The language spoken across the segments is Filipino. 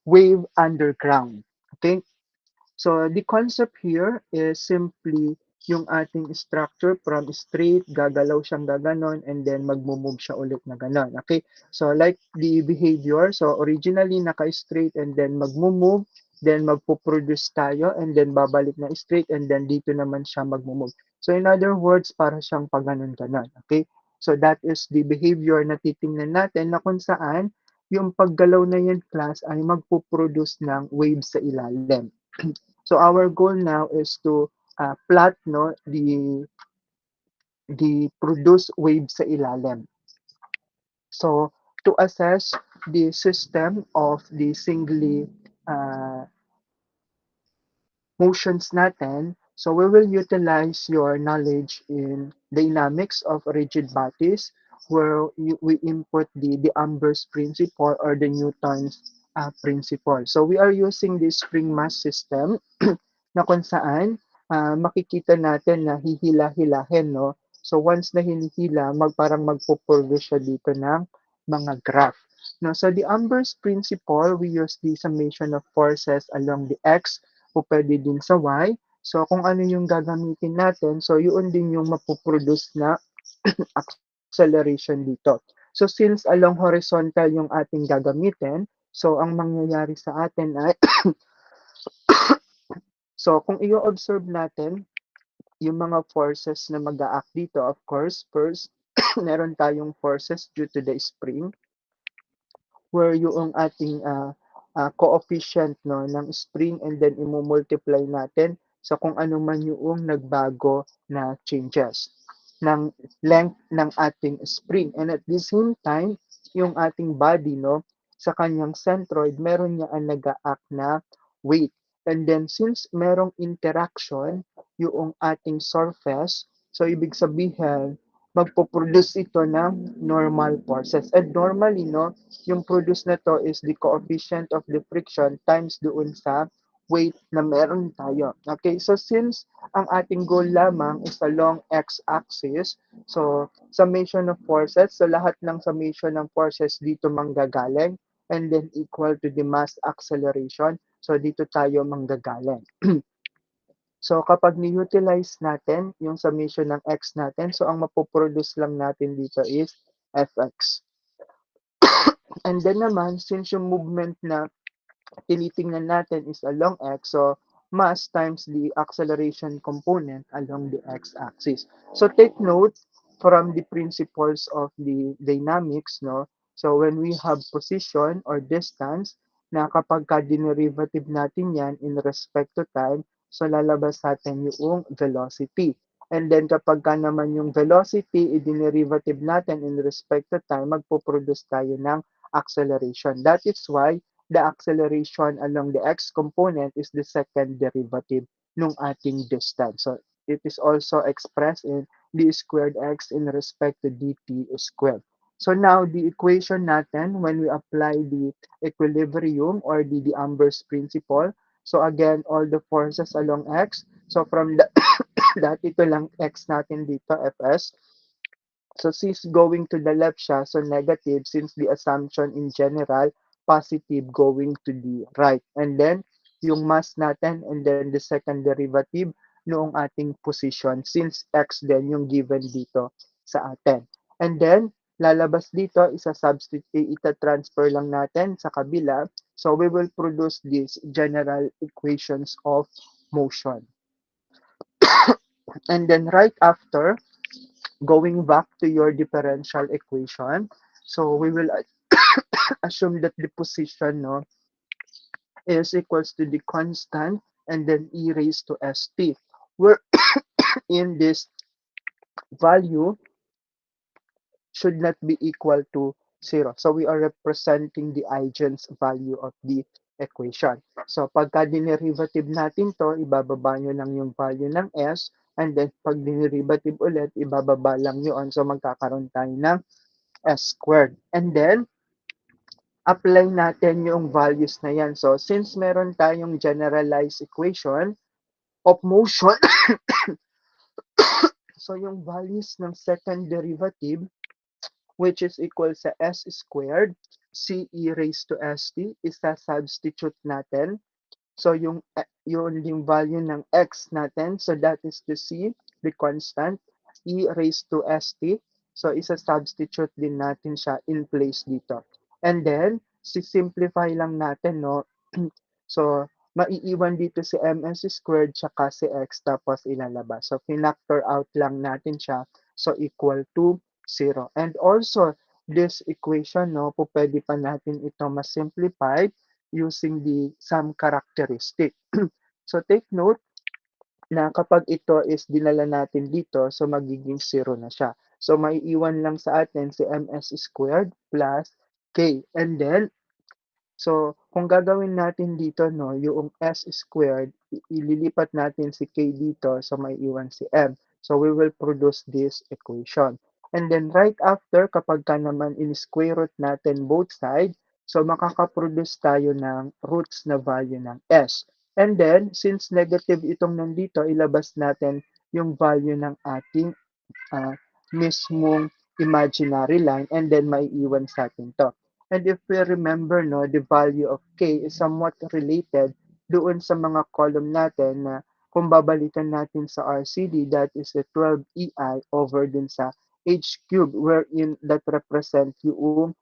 wave underground. Okay? So the concept here is simply yung ating structure from straight, gagalaw siyang gaganon, and then magmo-move siya ulit na ganon. Okay? So like the behavior, so originally naka-straight and then magmo-move, then magpo-produce tayo, and then babalik na straight, and then dito naman siya magmo-move. So in other words, para siyang paganon-ganon. Okay? So that is the behavior na titingnan natin na kung saan yung paggalaw na yan class ay magpo-produce ng waves sa ilalim. So our goal now is to plot no the produce wave sa ilalim. So to assess the system of the singly uh, motions natin, so we will utilize your knowledge in dynamics of rigid bodies where we input the Amber's principle or the Newton's principle. So we are using this spring mass system na kung saan makikita natin na hihila-hilahin, no? So once na hinihila, parang magpo-produce siya dito ng mga graph. No, so the Amber's principle, we use the summation of forces along the x o pwede din sa y. So kung ano yung gagamitin natin, so yun din yung mapoproduce na acceleration dito. So since along horizontal yung ating gagamitin, so ang mangyayari sa atin ay so kung i-observe natin yung mga forces na mag-a-act dito, of course, first, meron tayong forces due to the spring where yung ating coefficient no ng spring and then i-multiply natin sa kung ano man yung nagbago na changes ng length ng ating spring. And at the same time, yung ating body no sa kanyang centroid, meron niya ang nag-act na weight. And then since merong interaction yung ating surface, so ibig sabihin magpo-produce ito ng normal forces. And normally, no, yung produce na to is the coefficient of the friction times doon sa weight na meron tayo. Okay, so since ang ating goal lamang is along x-axis, so summation of forces, so lahat ng summation ng forces dito manggagaling and then equal to the mass acceleration, so dito tayo manggagaling. So kapag ni-utilize natin yung summation ng x natin, so ang mapoproduce lang natin dito is fx. And then naman, since yung movement na tinitingnan natin is along x, so mass times the acceleration component along the x-axis. So take note from the principles of the dynamics, no? So when we have position or distance, na kapag ka-derivative natin yan in respect to time, so lalabas natin yung velocity. And then kapag ka naman yung velocity, i-derivative natin in respect to time, magpo-produce tayo ng acceleration. That is why the acceleration along the x component is the second derivative nung ating distance. So it is also expressed in d squared x in respect to dt squared. So now the equation natin when we apply the equilibrium or the Amber's principle, so again all the forces along x, so from the dati ito lang x natin dito fs. So since going to the left siya, so negative since the assumption in general, positive going to the right. And then, yung mass natin and then the second derivative noong ating position since x then yung given dito sa atin. And then, lalabas dito, ita-transfer lang natin sa kabila. So we will produce these general equations of motion. And then right after, going back to your differential equation, so we will assume that the position no is equals to the constant and then e raised to st, where in this value should not be equal to 0. So we are representing the eigen's value of the equation. So pagka dinerivative natin to, ibababa nyo lang yung value ng s, and then pag dinerivative ulit, ibababa lang yun. So magkakaroon tayo ng s squared. And then, apply natin yung values na yan. So, since meron tayong generalized equation of motion, so yung values ng second derivative, which is equal sa s squared, C e raised to st, isa-substitute natin. So yung value ng x natin, so that is the c, the constant, e raised to st. So isa-substitute din natin siya in place dito. And then, simplify lang natin, no? So, maiiwan dito si ms squared tsaka si x tapos ilalabas. So, pinactor out lang natin siya. So, equal to 0. And also, this equation, no, po pwede pa natin ito mas simplified using the some characteristic. So take note na kapag ito is dinala natin dito, so magiging 0 na siya. So maiiwan lang sa atin si ms squared plus k. And then, so kung gagawin natin dito, no, yung s squared, ililipat natin si k dito, so maiiwan si m. So we will produce this equation. And then right after, kapag ka naman in-square root natin both sides, so makakaproduce tayo ng roots na value ng s. And then, since negative itong nandito, ilabas natin yung value ng ating uh, mismong imaginary line and then maiiwan sa atin to. And if we remember, no, the value of k is somewhat related doon sa mga column natin na kung babalikan natin sa RCD, that is the 12EI over dun sa H cube wherein that represent yung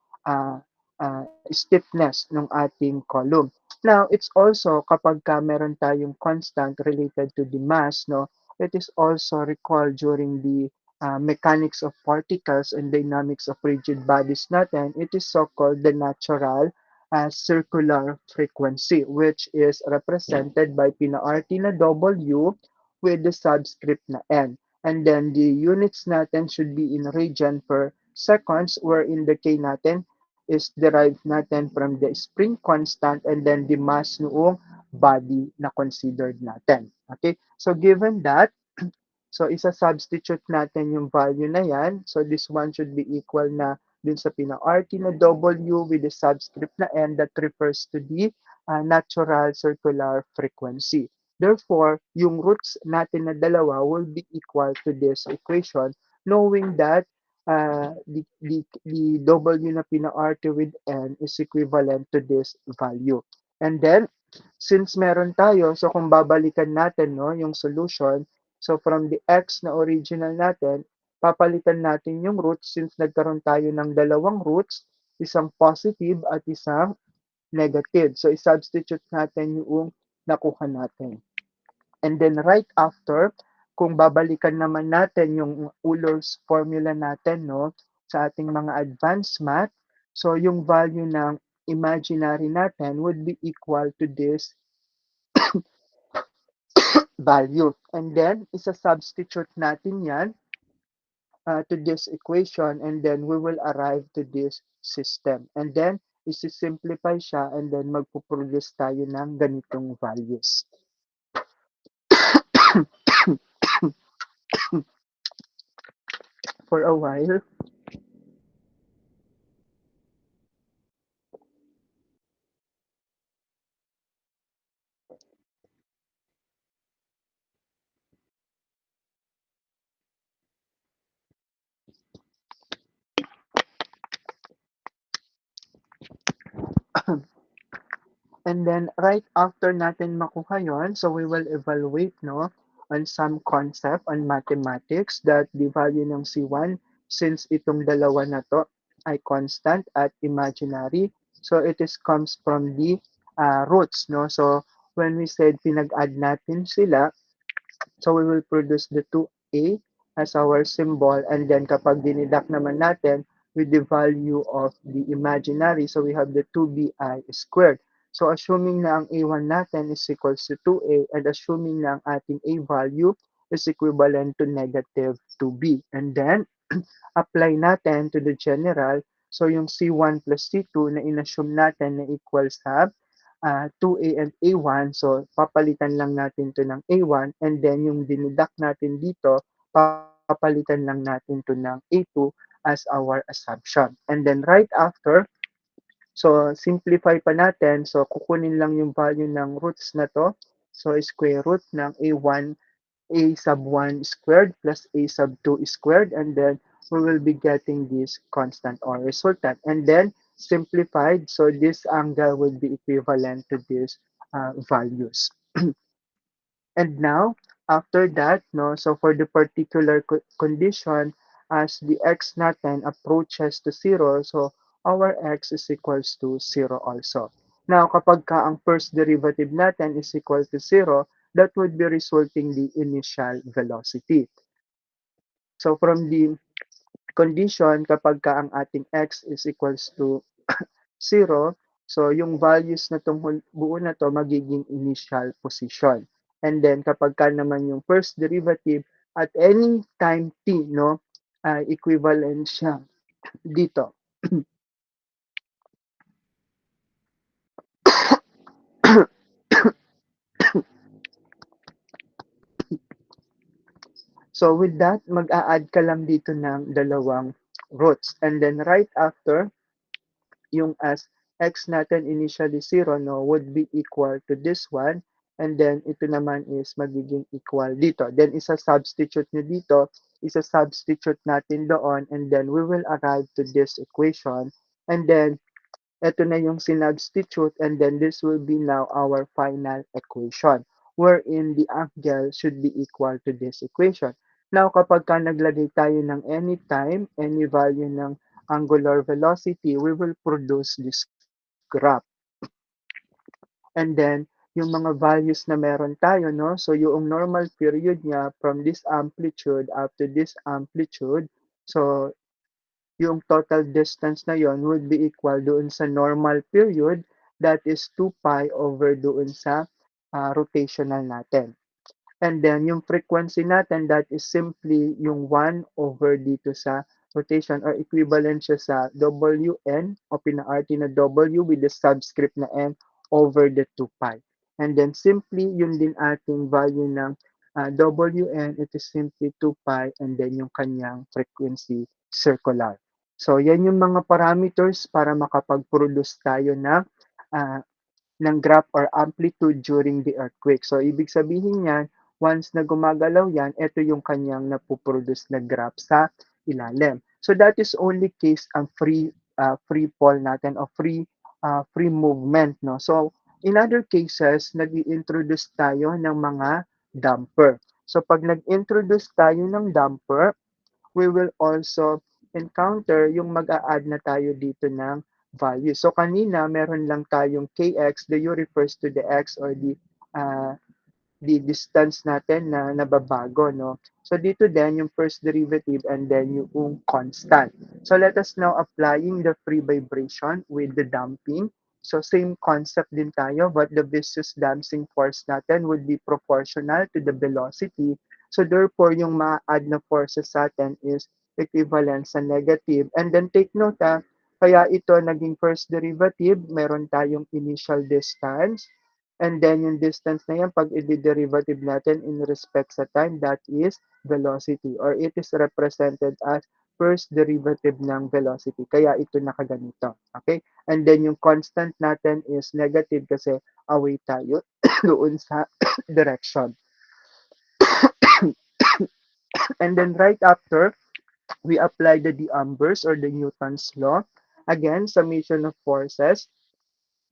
stiffness ng ating column. Now, it's also kapag ka meron tayong constant related to the mass, no, it is also recalled during the mechanics of particles and dynamics of rigid bodies natin, it is so-called the natural circular frequency, which is represented by pina-RT na W with the subscript na N. And then the units natin should be in radian per seconds, wherein the K natin is derived natin from the spring constant and then the mass noong body na considered natin. Okay? So given that, so, isa-substitute natin yung value na yan. So, this one should be equal na dun sa pina-RT na W with the subscript na N that refers to the natural circular frequency. Therefore, yung roots natin na dalawa will be equal to this equation knowing that the W na pina-RT with N is equivalent to this value. And then, since meron tayo, so kung babalikan natin no, yung solution, so from the x na original natin, papalitan natin yung roots since nagkaroon tayo ng dalawang roots, isang positive at isang negative. So, i-substitute natin yung nakuha natin. And then right after, kung babalikan naman natin yung Euler's formula natin no, sa ating mga advanced math, so yung value ng imaginary natin would be equal to this value. And then, isa-substitute natin yan to this equation and then we will arrive to this system. And then, isi-simplify siya and then magpuproduce tayo ng ganitong values. For a while, and then right after natin makuha yon, so we will evaluate no on some concept on mathematics that the value ng C1 since itong dalawa na to ay constant at imaginary. So it is comes from the roots no. So when we said pinag-add natin sila, so we will produce the 2a as our symbol and then kapag dinidak naman natin with the value of the imaginary, so we have the 2bi squared. So assuming na ang a1 natin is equals to 2a and assuming na ang ating a value is equivalent to negative 2b. And then apply natin to the general. So yung C1 plus C2 na inassume natin na equals sa 2A and A1. So papalitan lang natin to ng A1 and then yung dinidak natin dito, papalitan lang natin to ng A2 as our assumption. And then right after, so simplify pa natin. So kukunin lang yung value ng roots na to. So square root ng A1 a sub 1 squared plus a sub 2 squared and then we will be getting this constant or resultant. And then simplified. So this angle would be equivalent to these values. And now, after that, no, so for the particular condition, as the x natin approaches to zero, so our x is equals to zero also. Now, kapag ka ang first derivative natin is equal to zero, that would be resulting the initial velocity. So from the condition, kapag ka ang ating x is equals to zero, so yung values na tong buo na to magiging initial position. And then kapag ka naman yung first derivative at any time t, no, equivalent siya dito. So with that, mag-a-add ka lang dito ng dalawang roots. And then right after, yung as x natin initially 0, no, would be equal to this one. And then, ito naman is magiging equal dito. Then, isa-substitute nyo dito, isa-substitute natin doon, and then we will arrive to this equation. And then, ito na yung sinubstitute, and then this will be now our final equation, wherein the angle should be equal to this equation. Now, kapag ka naglagay tayo ng any time, any value ng angular velocity, we will produce this graph. And then, yung mga values na meron tayo, no? So, yung normal period niya from this amplitude up to this amplitude, so, yung total distance na yon would be equal doon sa normal period, that is 2 pi over doon sa rotational natin. And then, yung frequency natin, that is simply yung 1 over dito sa rotation or equivalent siya sa Wn o pina-RT na W with the subscript na N over the 2 pi. And then, simply, yun din ating value ng Wn, it is simply 2 pi and then yung kanyang frequency circular. So, yan yung mga parameters para makapag-produce tayo ng graph or amplitude during the earthquake. So, ibig sabihin niyan, once na gumagalaw yan, ito yung kanyang napoproduce na graph sa ilalim. So, that is only case ang free fall natin o free movement. No? So, in other cases, nag-introduce tayo ng mga damper. So, pag nag-introduce tayo ng damper, we will also encounter yung mag-a-add na tayo dito ng value. So kanina, meron lang tayong kx, the u refers to the x or the distance natin na nababago, no? So dito din yung first derivative and then yung constant. So let us now applying the free vibration with the damping. So same concept din tayo, but the viscous damping force natin would be proportional to the velocity. So therefore, yung ma-add na forces sa atin is equivalent sa negative. And then take note, kaya ito naging first derivative, meron tayong initial distance. And then yung distance na yan, pag i-derivative natin in respect sa time, that is velocity or it is represented as first derivative ng velocity. Kaya ito nakaganito. Okay? And then yung constant natin is negative kasi away tayo doon sa direction. And then right after, we apply the D'Alembert or the Newton's law. Again, summation of forces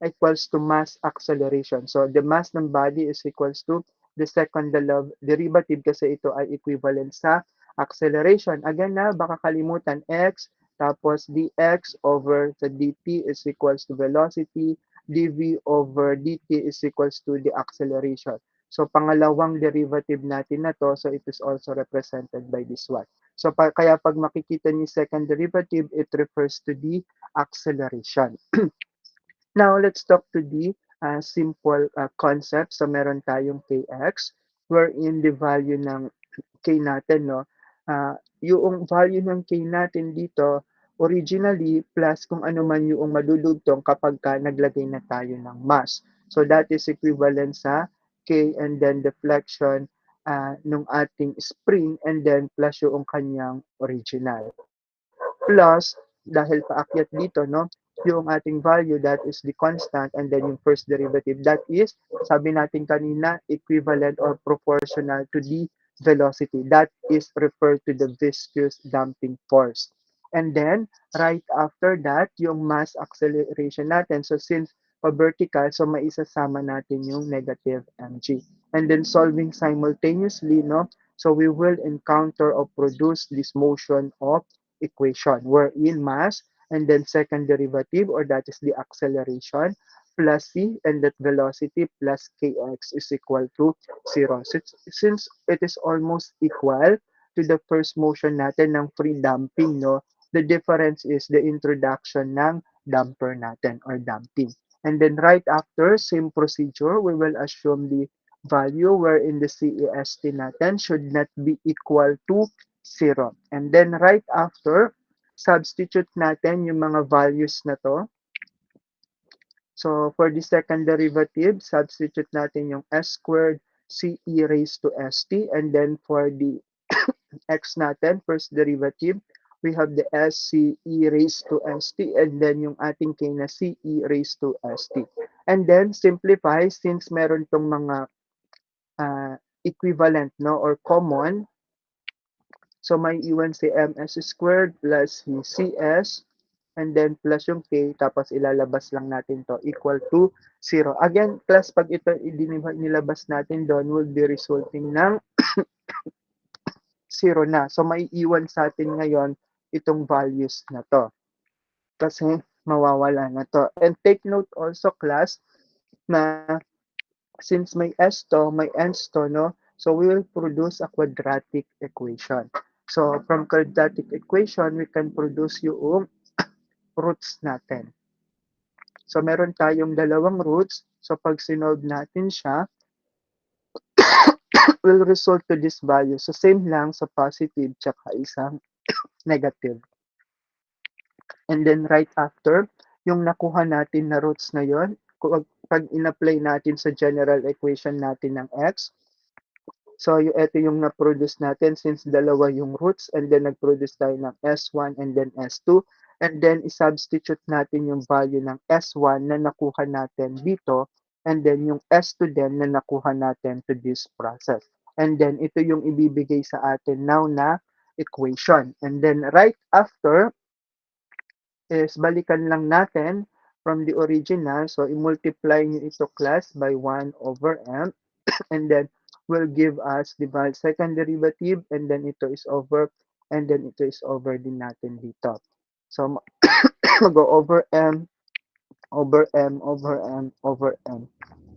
equals to mass acceleration. So, the mass ng body is equals to the second derivative kasi ito ay equivalent sa acceleration. Again na, baka kalimutan, x, tapos dx over sa dt is equals to velocity, dv over dt is equals to the acceleration. So, pangalawang derivative natin na to, so it is also represented by this one. So, kaya pag makikita ni second derivative, it refers to the acceleration. Now, let's talk to the simple concept. So, meron tayong kx, wherein the value ng k natin, no? Yung value ng k natin dito, originally, plus kung ano man yung madudugtong kapag ka naglagay na tayo ng mass. So, that is equivalent sa k and then deflection nung ating spring and then plus yung kanyang original. Plus, dahil paakyat dito, no, yung ating value, that is the constant, and then yung first derivative, that is, sabi natin kanina, equivalent or proportional to the velocity. That is referred to the viscous damping force. And then, right after that, yung mass acceleration natin. So, since pa-vertical, so maisasama natin yung negative mg. And then, solving simultaneously, no? So, we will encounter or produce this motion of equation wherein mass and then second derivative, or that is the acceleration, plus c, and that velocity plus kx is equal to 0. Since it is almost equal to the first motion natin ng free damping, no, the difference is the introduction ng damper natin or damping. And then right after, same procedure, we will assume the value wherein the CEST natin should not be equal to 0. And then right after, substitute natin yung mga values na to. So for the second derivative, substitute natin yung s squared CE raised to ST. And then for the x natin, first derivative, we have the SCE raised to ST, and then yung ating k na CE raised to ST. And then simplify, since meron tong mga equivalent, no, or common, so may iwan si ms squared plus si cs, and then plus yung k, tapos ilalabas lang natin to equal to 0. Again, plus pag ito nilabas natin doon, will be resulting ng 0 na. So, maiiwan sa atin ngayon itong values na to. Kasi mawawala na to. And take note also, class, na since may s to, may n's to, no? So, we will produce a quadratic equation. So, from quadratic equation, we can produce yung roots natin. So, meron tayong dalawang roots. So, pag sinolve natin siya, will result to this value. So, same lang sa positive tsaka isang negative. And then right after, yung nakuha natin na roots na yon, pag in-apply natin sa general equation natin ng x, so ito yung na-produce natin since dalawa yung roots, and then nag-produce tayo ng S1 and then S2, and then i-substitute natin yung value ng S1 na nakuha natin dito, and then yung S2 din na nakuha natin to this process. And then ito yung ibibigay sa atin now na equation. And then right after is balikan lang natin from the original. So, i-multiply nyo ito, class, by 1 over m, and then will give us the second derivative, and then ito is over, and then ito is over din natin dito. So, go over m, over m, over m, over m.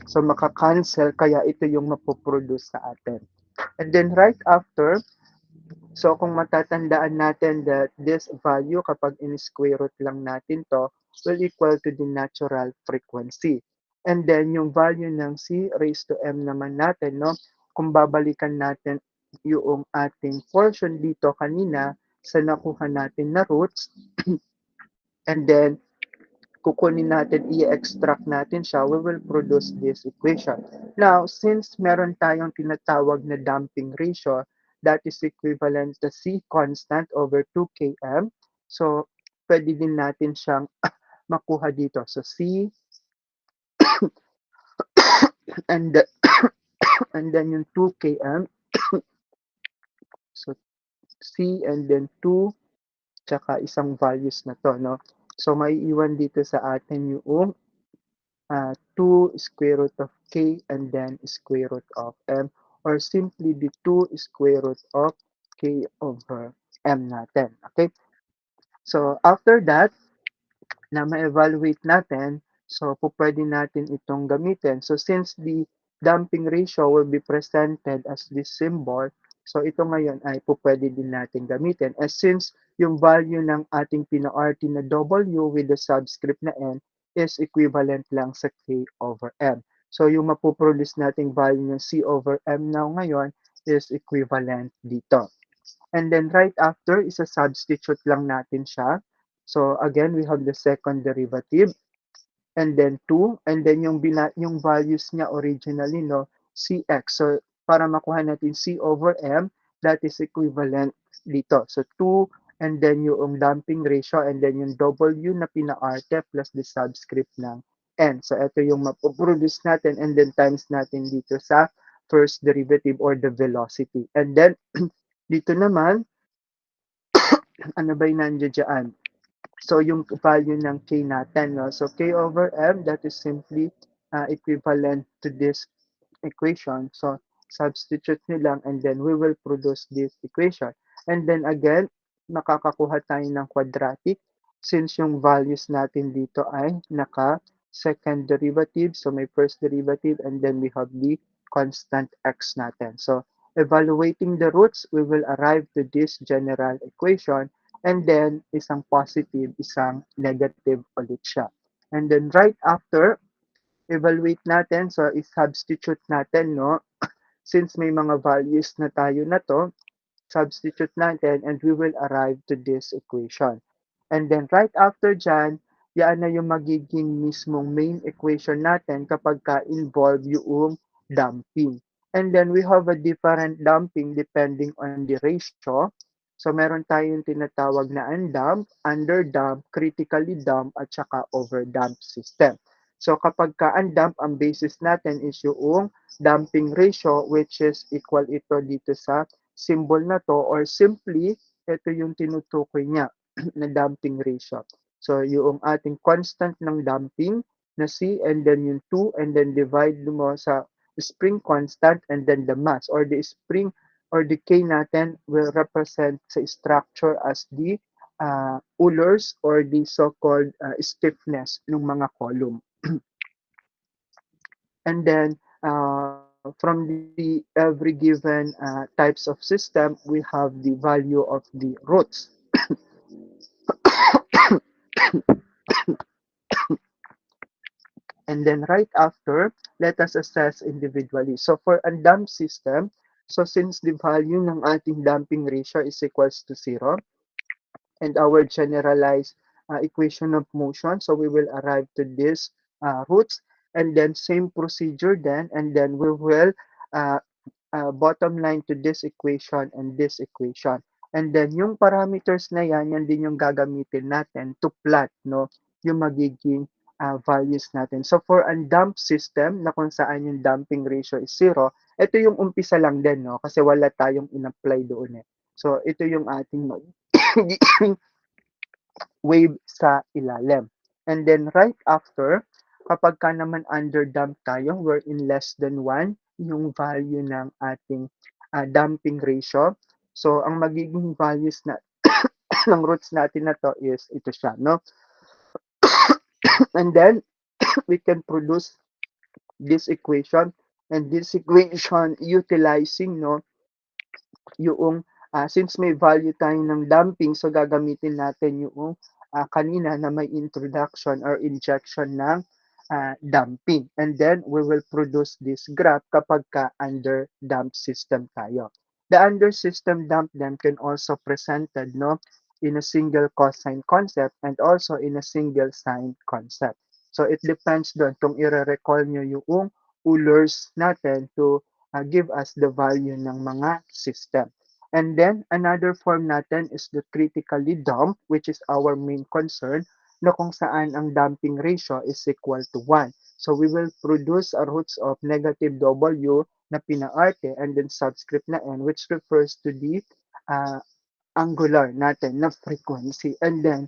So, maka-cancel, kaya ito yung mapoproduce sa atin. And then right after, so kung matatandaan natin that this value kapag in-square root lang natin to will equal to the natural frequency. And then yung value ng c raised to m naman natin, no? Kung babalikan natin yung ating portion dito kanina sa nakuha natin na roots, and then kukunin natin, i-extract natin siya, we will produce this equation. Now, since meron tayong tinatawag na damping ratio, that is equivalent to C constant over 2 km. So, pwede din natin siyang makuha dito. So, C and, and then yung 2 km. So, C and then 2, tsaka isang values na to, no? So, maiiwan dito sa atin yung 2 square root of k and then square root of m, or simply the 2 square root of k over m natin. Okay? So, after that, na ma-evaluate natin, so pwede natin itong gamitin. So, since the damping ratio will be presented as this symbol, so ito ngayon ay pwede din natin gamitin. As since yung value ng ating pina-RT na W with the subscript na N is equivalent lang sa K over M. So, yung mapoproduce nating value ng C over M now ngayon is equivalent dito. And then right after, isa-substitute lang natin siya. So again, we have the second derivative, and then 2, and then yung values niya originally, no, cx. So para makuha natin c over m, that is equivalent dito. So 2, and then yung damping ratio, and then yung w na pina-arte plus the subscript ng n. So ito yung mapoproduce natin, and then times natin dito sa first derivative or the velocity. And then dito naman, ano ba yung nandiyan dyan? So, yung value ng K natin, no? So, K over M, that is simply equivalent to this equation. So, substitute nyo lang and then we will produce this equation. And then again, makakakuha tayo ng quadratic since yung values natin dito ay naka-second derivative. So, may first derivative and then we have the constant x natin. So, evaluating the roots, we will arrive to this general equation and then isang positive, isang negative ulit siya. And then right after, evaluate natin. So, i-substitute natin, no? Since may mga values na tayo na to, substitute natin and we will arrive to this equation. And then right after dyan, yan na yung magiging mismong main equation natin kapag ka-involve yung damping. And then we have a different damping depending on the ratio. So meron tayong tinatawag na undamp, underdamp, critically damp, at saka overdamp system. So kapag ka-undamp, ang basis natin is yung damping ratio which is equal ito dito sa symbol na to or simply ito yung tinutukoy niya na damping ratio. So yung ating constant ng damping na C and then yung 2 and then divide mo sa spring constant and then the mass or the spring or the K natin will represent sa structure as the Euler's or the so-called stiffness ng mga column. And then from the every given types of system, we have the value of the roots. And then right after, let us assess individually. So for a damped system, so since the value ng ating damping ratio is equals to 0, and our generalized equation of motion, so we will arrive to this roots, and then same procedure then, and then we will uh, bottom line to this equation and this equation. And then yung parameters na yan din yung gagamitin natin to plot no, yung magiging values natin. So for a damp system na kung saan yung damping ratio is 0, ito yung umpisa lang din no, kasi wala tayong in-apply doon eh. So ito yung ating wave sa ilalim. And then right after, kapag ka naman under damp tayo, we're in less than 1, yung value ng ating damping ratio. So, ang magiging values na ng roots natin na to is ito siya, no? And then, we can produce this equation and this equation utilizing, no, yung since may value tayo ng damping, so gagamitin natin yung kanina na may introduction or injection ng damping. And then we will produce this graph kapag ka under damp system tayo. The under system damp then can also presented no in a single cosine concept and also in a single sine concept. So it depends doon kung i-recall nyo yung Euler's natin to give us the value ng mga system. And then, another form natin is the critically damp, which is our main concern, na kung saan ang damping ratio is equal to 1. So, we will produce a roots of negative W na pinaarte and then subscript na N, which refers to the uh, angular natin na frequency. And then,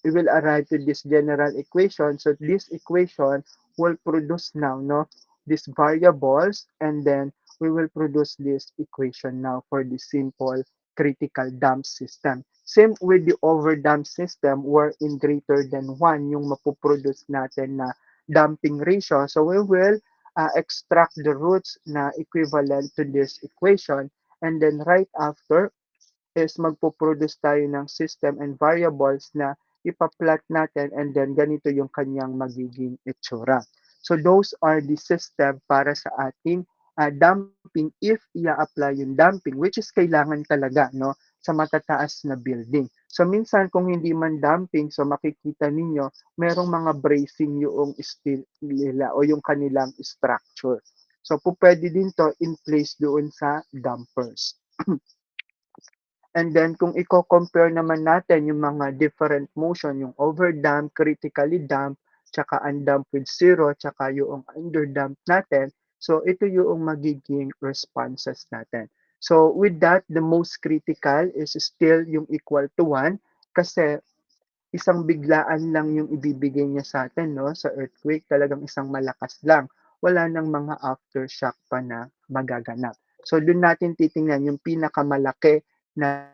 we will arrive to this general equation. So, this equation will produce now, no, these variables, and then we will produce this equation now for the simple critical damp system. Same with the overdamp system wherein greater than 1 yung mapuproduce natin na damping ratio. So we will extract the roots na equivalent to this equation and then right after is magpo-produce tayo ng system and variables na ipa-plot natin and then ganito yung kanyang magiging itsura. So those are the system para sa ating damping if ia-apply yung damping which is kailangan talaga no sa matataas na building. So minsan kung hindi man damping so makikita ninyo merong mga bracing yung steel nila o yung kanilang structure. So po pwede din to in place doon sa dampers. And then kung i-compare naman natin yung mga different motion, yung overdamp, critically damp, tsaka undamp with zero, tsaka yung underdamp natin, so ito yung magiging responses natin. So with that, the most critical is still yung equal to 1 kasi isang biglaan lang yung ibibigay niya sa atin 'no, sa earthquake talagang isang malakas lang. Wala ng mga aftershock pa na magaganap. So dun natin titingnan yung pinakamalaki na